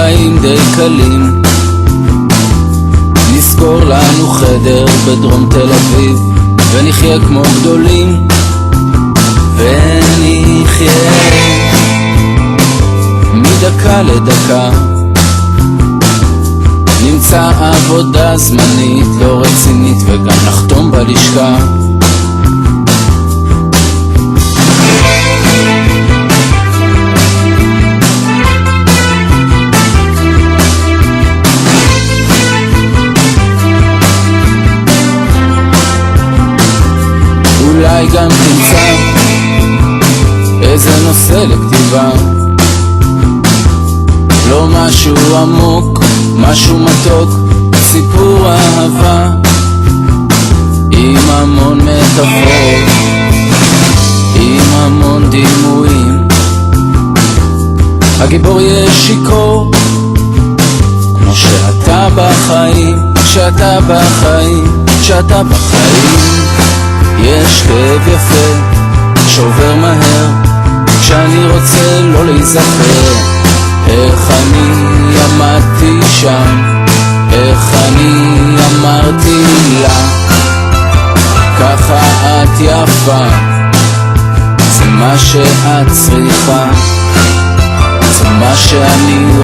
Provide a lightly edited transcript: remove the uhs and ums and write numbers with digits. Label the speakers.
Speaker 1: חיים די קלים, נזכור לנו חדר בדרום תל אביב, ונחיה כמו גדולים, ונחיה מדקה לדקה. נמצא עבודה זמנית לא רצינית, וגם נחתום בלשכה. אולי גם תמצא איזה נושא לכתיבה, לא משהו עמוק, משהו מתוק, סיפור אהבה עם המון מטאפורות, עם המון דימויים. הגיבור יהיה שיכור כמו שאתה בחיים, שאתה בחיים, שאתה בחיים. יש כאב יפה שעובר מהר כשאני רוצה לא להיזכר איך אני עמדתי שם, איך אני אמרתי לה ככה את יפה, זה מה שאת צריכה, זה מה שאני